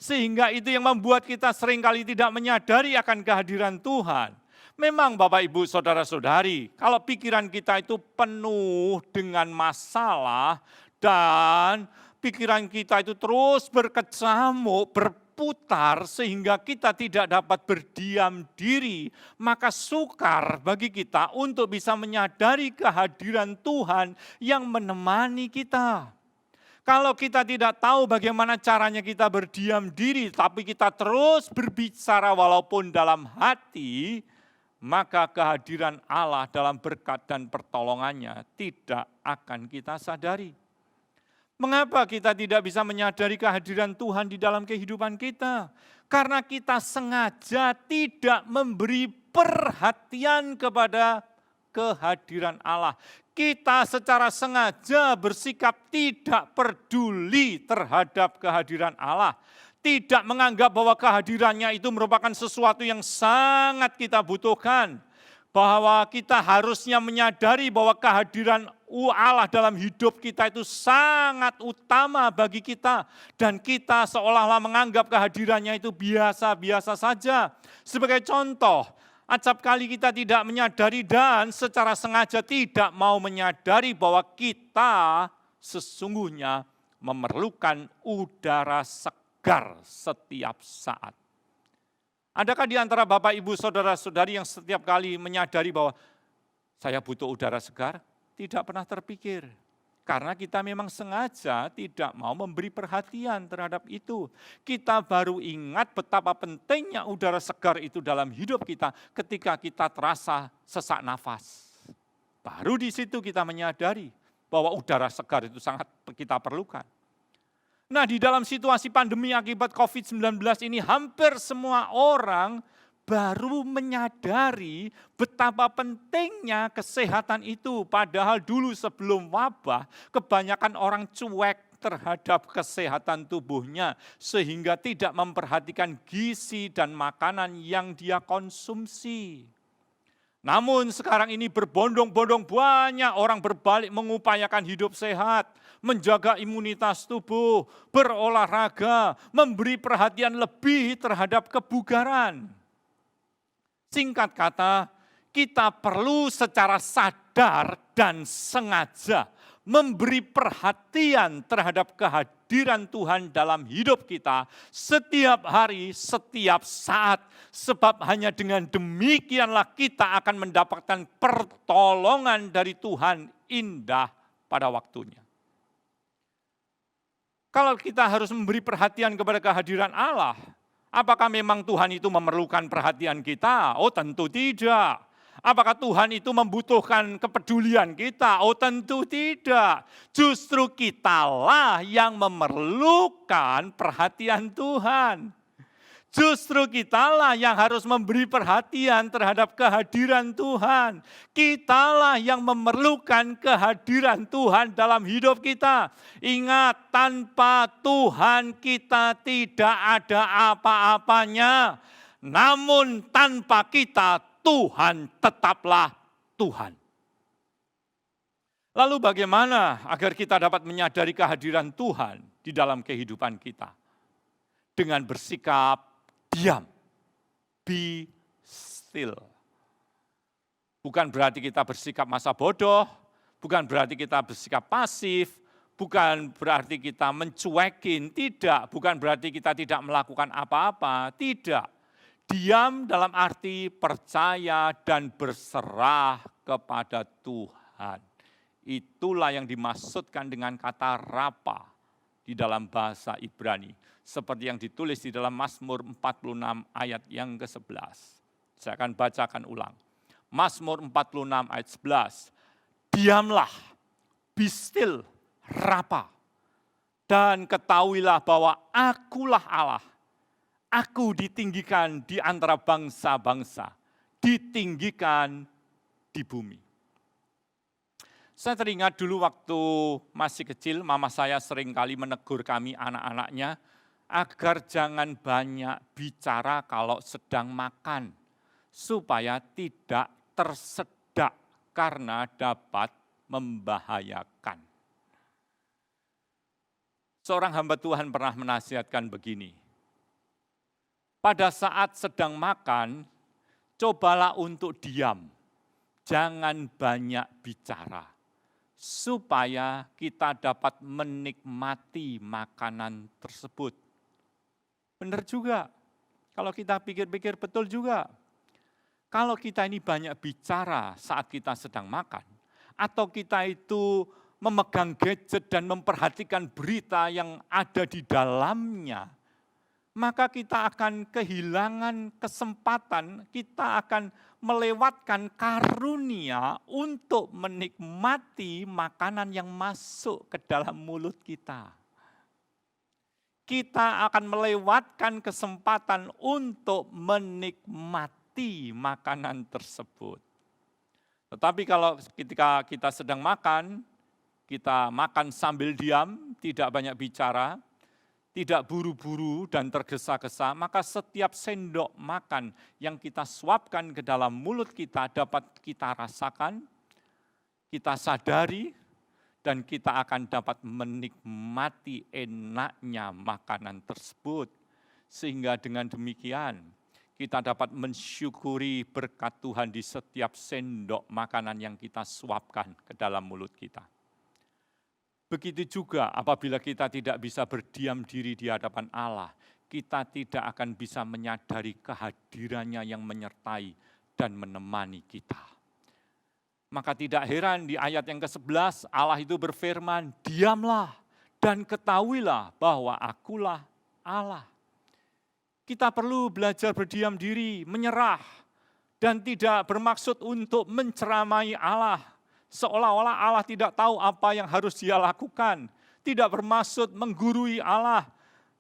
Sehingga itu yang membuat kita seringkali tidak menyadari akan kehadiran Tuhan. Memang Bapak Ibu Saudara-saudari, kalau pikiran kita itu penuh dengan masalah dan pikiran kita itu terus berkecamuk, berputar sehingga kita tidak dapat berdiam diri, maka sukar bagi kita untuk bisa menyadari kehadiran Tuhan yang menemani kita. Kalau kita tidak tahu bagaimana caranya kita berdiam diri, tapi kita terus berbicara walaupun dalam hati, maka kehadiran Allah dalam berkat dan pertolongannya tidak akan kita sadari. Mengapa kita tidak bisa menyadari kehadiran Tuhan di dalam kehidupan kita? Karena kita sengaja tidak memberi perhatian kepada kehadiran Allah. Kita secara sengaja bersikap tidak peduli terhadap kehadiran Allah. Tidak menganggap bahwa kehadirannya itu merupakan sesuatu yang sangat kita butuhkan. Bahwa kita harusnya menyadari bahwa kehadiran Allah dalam hidup kita itu sangat utama bagi kita. Dan kita seolah-olah menganggap kehadirannya itu biasa-biasa saja. Sebagai contoh, acap kali kita tidak menyadari dan secara sengaja tidak mau menyadari bahwa kita sesungguhnya memerlukan udara segar setiap saat. Adakah di antara Bapak, Ibu, Saudara-saudari yang setiap kali menyadari bahwa saya butuh udara segar? Tidak pernah terpikir. Karena kita memang sengaja tidak mau memberi perhatian terhadap itu. Kita baru ingat betapa pentingnya udara segar itu dalam hidup kita ketika kita terasa sesak nafas. Baru di situ kita menyadari bahwa udara segar itu sangat kita perlukan. Nah, di dalam situasi pandemi akibat COVID-19 ini hampir semua orang baru menyadari betapa pentingnya kesehatan itu. Padahal dulu sebelum wabah, kebanyakan orang cuek terhadap kesehatan tubuhnya sehingga tidak memperhatikan gizi dan makanan yang dia konsumsi. Namun sekarang ini berbondong-bondong banyak orang berbalik mengupayakan hidup sehat, menjaga imunitas tubuh, berolahraga, memberi perhatian lebih terhadap kebugaran. Singkat kata, kita perlu secara sadar dan sengaja memberi perhatian terhadap kehadiran Tuhan dalam hidup kita setiap hari, setiap saat. Sebab hanya dengan demikianlah kita akan mendapatkan pertolongan dari Tuhan indah pada waktunya. Kalau kita harus memberi perhatian kepada kehadiran Allah, apakah memang Tuhan itu memerlukan perhatian kita? Oh tentu tidak. Apakah Tuhan itu membutuhkan kepedulian kita? Oh tentu tidak. Justru kitalah yang memerlukan perhatian Tuhan. Justru kitalah yang harus memberi perhatian terhadap kehadiran Tuhan. Kitalah yang memerlukan kehadiran Tuhan dalam hidup kita. Ingat, tanpa Tuhan kita tidak ada apa-apanya. Namun tanpa kita, Tuhan tetaplah Tuhan. Lalu bagaimana agar kita dapat menyadari kehadiran Tuhan di dalam kehidupan kita? Dengan bersikap diam, be still. Bukan berarti kita bersikap masa bodoh, bukan berarti kita bersikap pasif, bukan berarti kita mencuekin, tidak. Bukan berarti kita tidak melakukan apa-apa, tidak. Diam dalam arti percaya dan berserah kepada Tuhan. Itulah yang dimaksudkan dengan kata rapa di dalam bahasa Ibrani. Seperti yang ditulis di dalam Mazmur 46 ayat yang ke-11. Saya akan bacakan ulang. Mazmur 46 ayat 11. Diamlah, be still, rapa. Dan ketahuilah bahwa akulah Allah. Aku ditinggikan di antara bangsa-bangsa. Ditinggikan di bumi. Saya teringat dulu waktu masih kecil, mama saya sering kali menegur kami anak-anaknya, agar jangan banyak bicara kalau sedang makan, supaya tidak tersedak karena dapat membahayakan. Seorang hamba Tuhan pernah menasihatkan begini, pada saat sedang makan, cobalah untuk diam, jangan banyak bicara, supaya kita dapat menikmati makanan tersebut. Benar juga, kalau kita pikir-pikir betul juga. Kalau kita ini banyak bicara saat kita sedang makan, atau kita itu memegang gadget dan memperhatikan berita yang ada di dalamnya, maka kita akan kehilangan kesempatan, kita akan melewatkan karunia untuk menikmati makanan yang masuk ke dalam mulut kita. Kita akan melewatkan kesempatan untuk menikmati makanan tersebut. Tetapi kalau ketika kita sedang makan, kita makan sambil diam, tidak banyak bicara, tidak buru-buru dan tergesa-gesa, maka setiap sendok makan yang kita suapkan ke dalam mulut kita dapat kita rasakan, kita sadari, dan kita akan dapat menikmati enaknya makanan tersebut. Sehingga dengan demikian kita dapat mensyukuri berkat Tuhan di setiap sendok makanan yang kita suapkan ke dalam mulut kita. Begitu juga apabila kita tidak bisa berdiam diri di hadapan Allah, kita tidak akan bisa menyadari kehadirannya yang menyertai dan menemani kita. Maka tidak heran di ayat yang ke-11 Allah itu berfirman, diamlah dan ketahuilah bahwa akulah Allah. Kita perlu belajar berdiam diri, menyerah, dan tidak bermaksud untuk menceramai Allah. Seolah-olah Allah tidak tahu apa yang harus dia lakukan. tidak bermaksud menggurui Allah,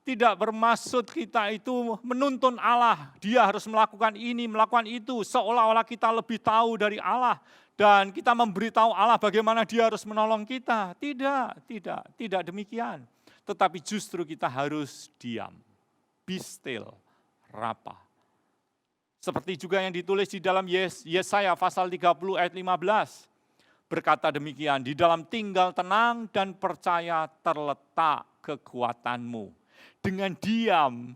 tidak bermaksud kita itu menuntun Allah. Dia harus melakukan ini, melakukan itu, seolah-olah kita lebih tahu dari Allah. Dan kita memberitahu Allah bagaimana dia harus menolong kita. Tidak demikian. Tetapi justru kita harus diam, be still, rapa. Seperti juga yang ditulis di dalam Yesaya pasal 30 ayat 15. Berkata demikian, di dalam tinggal tenang dan percaya terletak kekuatanmu. Dengan diam,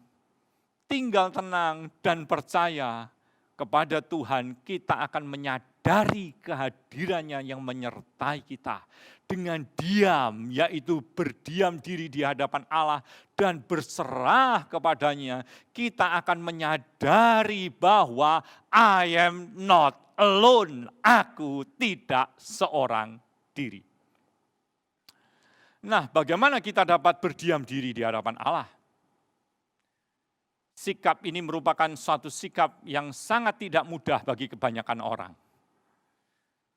tinggal tenang dan percaya kepada Tuhan, kita akan menyadari kehadirannya yang menyertai kita. Dengan diam, yaitu berdiam diri di hadapan Allah dan berserah kepadanya, kita akan menyadari bahwa I am not alone, aku tidak seorang diri. Nah, bagaimana kita dapat berdiam diri di hadapan Allah? Sikap ini merupakan suatu sikap yang sangat tidak mudah bagi kebanyakan orang.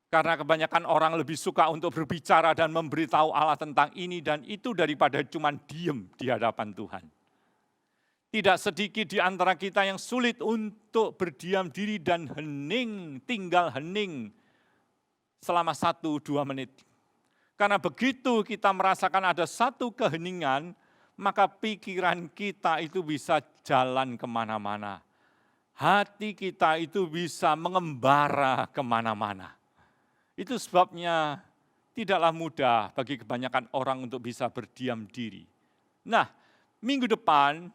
Karena kebanyakan orang lebih suka untuk berbicara dan memberitahu Allah tentang ini dan itu daripada cuma diem di hadapan Tuhan. Tidak sedikit di antara kita yang sulit untuk berdiam diri dan hening, tinggal hening selama 1-2 menit. Karena begitu kita merasakan ada satu keheningan, maka pikiran kita itu bisa jalan kemana-mana. Hati kita itu bisa mengembara kemana-mana. Itu sebabnya tidaklah mudah bagi kebanyakan orang untuk bisa berdiam diri. Nah, minggu depan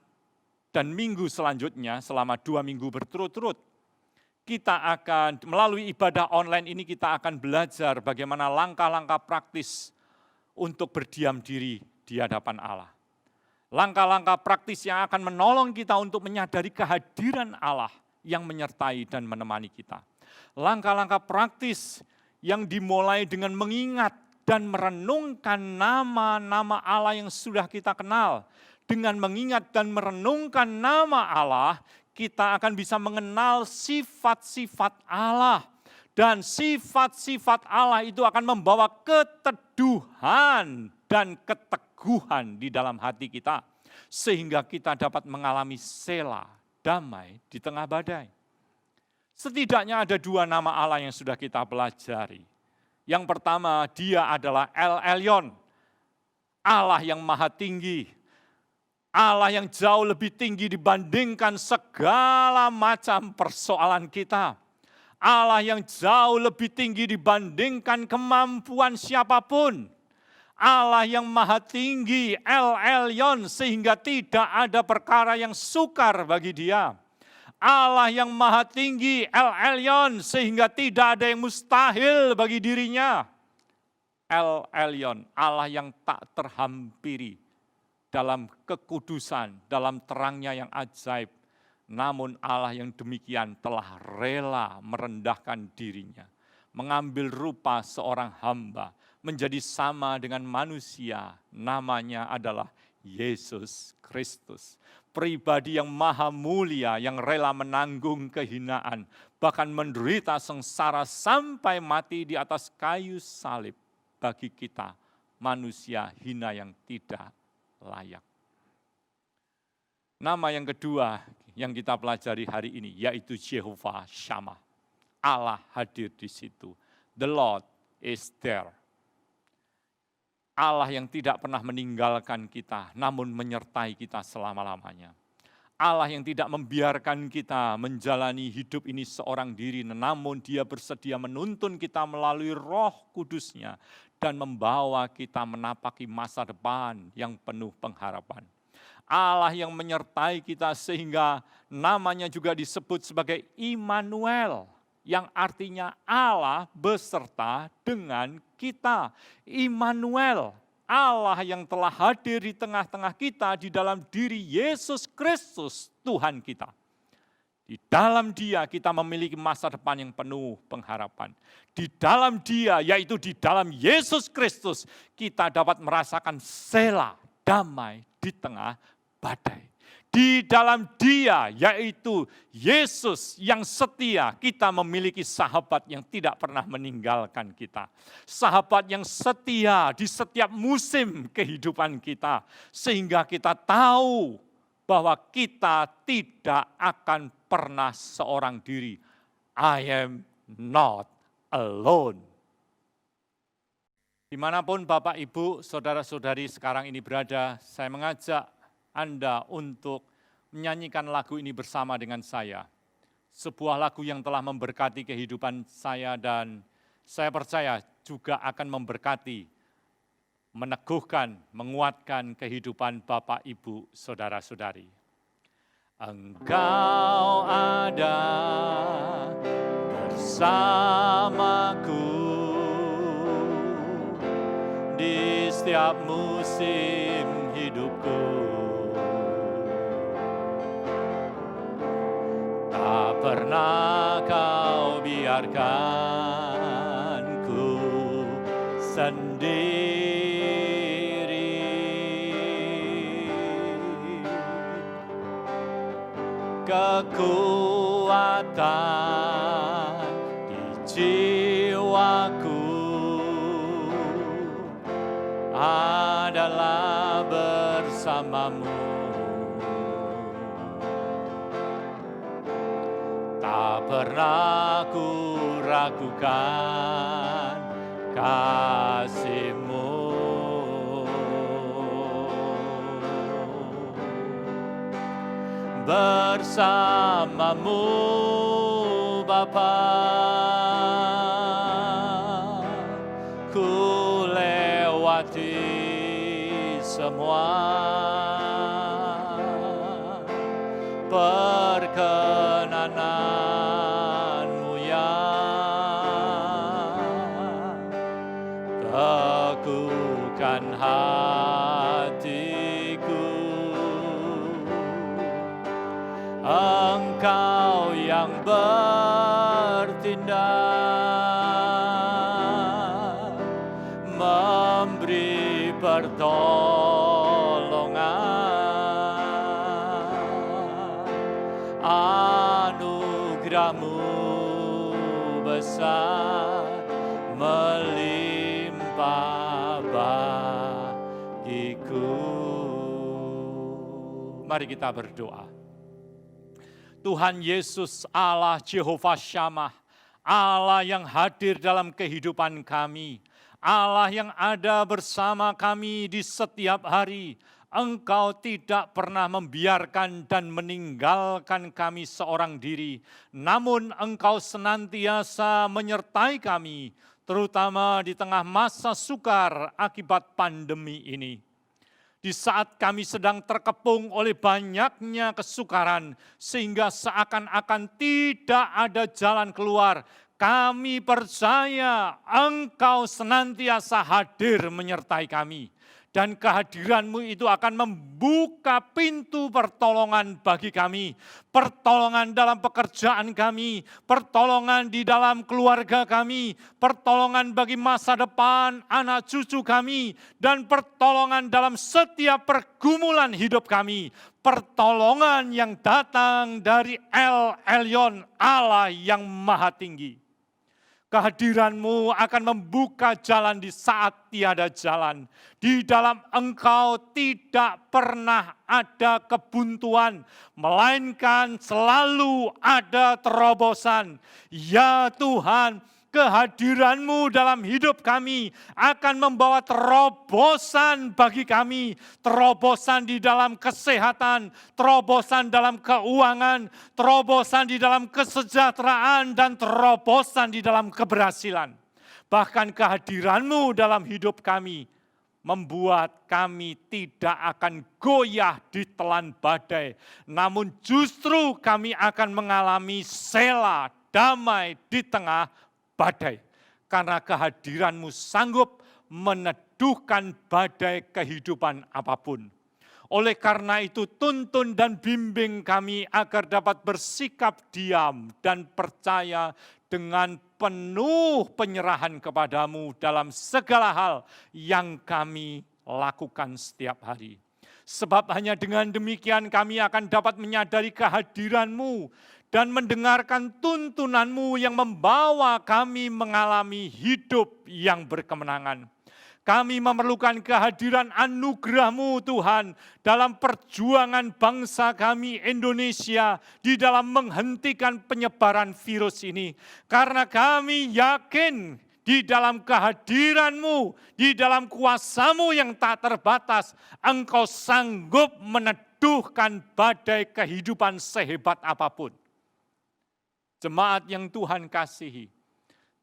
dan minggu selanjutnya selama 2 minggu berturut-turut, kita akan melalui ibadah online ini kita akan belajar bagaimana langkah-langkah praktis untuk berdiam diri di hadapan Allah. Langkah-langkah praktis yang akan menolong kita untuk menyadari kehadiran Allah yang menyertai dan menemani kita. Langkah-langkah praktis yang dimulai dengan mengingat dan merenungkan nama-nama Allah yang sudah kita kenal. Dengan mengingat dan merenungkan nama Allah, kita akan bisa mengenal sifat-sifat Allah. Dan sifat-sifat Allah itu akan membawa keteduhan dan keteguhan di dalam hati kita. Sehingga kita dapat mengalami sela, damai di tengah badai. Setidaknya ada 2 nama Allah yang sudah kita pelajari. Yang pertama, dia adalah El Elyon, Allah yang maha tinggi. Allah yang jauh lebih tinggi dibandingkan segala macam persoalan kita. Allah yang jauh lebih tinggi dibandingkan kemampuan siapapun. Allah yang maha tinggi, El Elyon, sehingga tidak ada perkara yang sukar bagi dia. Allah yang maha tinggi, El Elyon, sehingga tidak ada yang mustahil bagi dirinya. El Elyon, Allah yang tak terhampiri dalam kekudusan, dalam terangnya yang ajaib. Namun Allah yang demikian telah rela merendahkan dirinya, mengambil rupa seorang hamba, menjadi sama dengan manusia, namanya adalah Yesus Kristus. Pribadi yang maha mulia, yang rela menanggung kehinaan, bahkan menderita sengsara sampai mati di atas kayu salib bagi kita, manusia hina yang tidak layak. Nama yang kedua yang kita pelajari hari ini, yaitu Jehovah Shammah. Allah hadir di situ. The Lord is there. Allah yang tidak pernah meninggalkan kita, namun menyertai kita selama-lamanya. Allah yang tidak membiarkan kita menjalani hidup ini seorang diri, namun Dia bersedia menuntun kita melalui Roh Kudus-Nya dan membawa kita menapaki masa depan yang penuh pengharapan. Allah yang menyertai kita sehingga namanya juga disebut sebagai Immanuel, yang artinya Allah beserta dengan kita. Immanuel, Allah yang telah hadir di tengah-tengah kita di dalam diri Yesus Kristus, Tuhan kita. Di dalam Dia kita memiliki masa depan yang penuh pengharapan. Di dalam Dia, yaitu di dalam Yesus Kristus, kita dapat merasakan sela, damai di tengah badai. Di dalam Dia, yaitu Yesus yang setia, kita memiliki sahabat yang tidak pernah meninggalkan kita. Sahabat yang setia di setiap musim kehidupan kita, sehingga kita tahu bahwa kita tidak akan pernah seorang diri. I am not alone. Dimanapun Bapak, Ibu, Saudara-saudari sekarang ini berada, saya mengajak Anda untuk menyanyikan lagu ini bersama dengan saya. Sebuah lagu yang telah memberkati kehidupan saya dan saya percaya juga akan memberkati, meneguhkan, menguatkan kehidupan Bapak, Ibu, Saudara-saudari. Engkau ada bersamaku di setiap musim hidupku. Tak pernah kau biarkan ku sendiri. Kekuatan di jiwaku adalah bersamamu. Tak pernah ku ragukan kasih-Mu. Bersama-Mu Bapa, ku lewati semua perkenanan-Mu yang teguhkan hatiku. Engkau yang bertindak, memberi pertolongan. Anugerah-Mu besar, melimpah bagiku. Mari kita berdoa. Tuhan Yesus, Allah Jehovah Shammah, Allah yang hadir dalam kehidupan kami, Allah yang ada bersama kami di setiap hari. Engkau tidak pernah membiarkan dan meninggalkan kami seorang diri, namun Engkau senantiasa menyertai kami, terutama di tengah masa sukar akibat pandemi ini. Di saat kami sedang terkepung oleh banyaknya kesukaran, sehingga seakan-akan tidak ada jalan keluar, kami percaya Engkau senantiasa hadir menyertai kami. Dan kehadiran-Mu itu akan membuka pintu pertolongan bagi kami. Pertolongan dalam pekerjaan kami, pertolongan di dalam keluarga kami, pertolongan bagi masa depan anak cucu kami, dan pertolongan dalam setiap pergumulan hidup kami. Pertolongan yang datang dari El Elyon, Allah yang Maha Tinggi. Kehadiran-Mu akan membuka jalan di saat tiada jalan. Di dalam Engkau tidak pernah ada kebuntuan, melainkan selalu ada terobosan. Ya Tuhan, kehadiran-Mu dalam hidup kami akan membawa terobosan bagi kami. Terobosan di dalam kesehatan, terobosan dalam keuangan, terobosan di dalam kesejahteraan, dan terobosan di dalam keberhasilan. Bahkan kehadiran-Mu dalam hidup kami membuat kami tidak akan goyah ditelan badai, namun justru kami akan mengalami sela damai di tengah badai, karena kehadiran-Mu sanggup meneduhkan badai kehidupan apapun. Oleh karena itu, tuntun dan bimbing kami agar dapat bersikap diam dan percaya dengan penuh penyerahan kepada-Mu dalam segala hal yang kami lakukan setiap hari. Sebab hanya dengan demikian kami akan dapat menyadari kehadiran-Mu dan mendengarkan tuntunan-Mu yang membawa kami mengalami hidup yang berkemenangan. Kami memerlukan kehadiran anugerah-Mu Tuhan dalam perjuangan bangsa kami Indonesia di dalam menghentikan penyebaran virus ini. Karena kami yakin di dalam kehadiran-Mu, di dalam kuasa-Mu yang tak terbatas, Engkau sanggup meneduhkan badai kehidupan sehebat apapun. Jemaat yang Tuhan kasihi,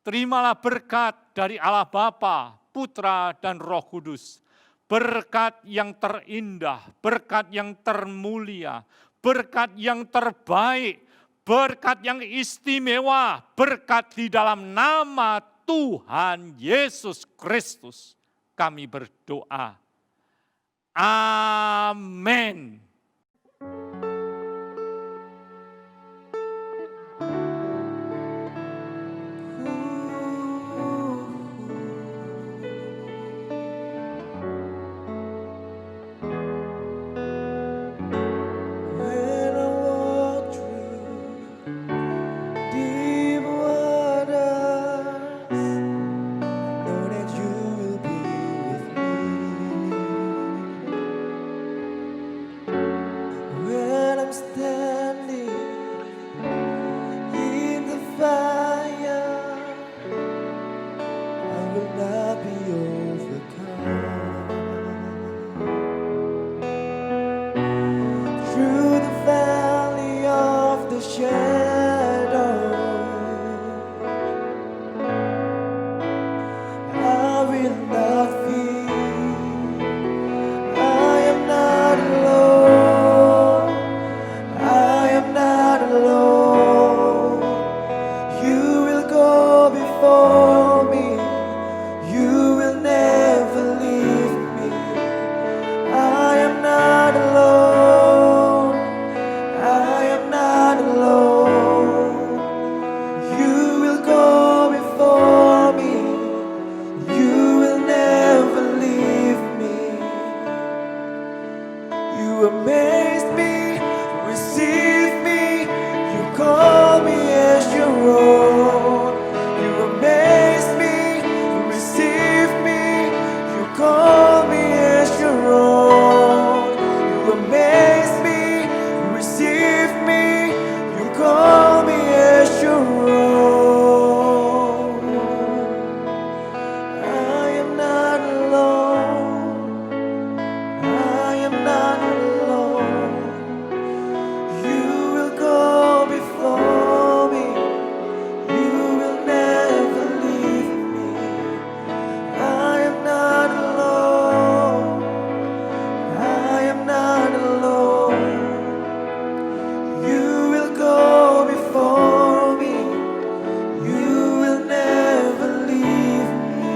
terimalah berkat dari Allah Bapa, Putra, dan Roh Kudus. Berkat yang terindah, berkat yang termulia, berkat yang terbaik, berkat yang istimewa, berkat di dalam nama Tuhan Yesus Kristus. Kami berdoa. Amin. When I walk through deep waters, know that you will be with me. When I'm standing in the fire, I will not be overcome. Through the valley of the shadow, I will not fear. I am not alone. I am not alone. You will go before me. You will never leave me. I am not alone. I am not alone. You will go before me. You will never leave me. You amaze me, receive me. You call me as your own. You amaze me, receive me. You call me as your own. You amaze me, receive me. You call me as your own. I am not alone. I am not alone. You will go before me. You will never leave me. I am not alone. I am not alone. You will go before me. You will never leave me.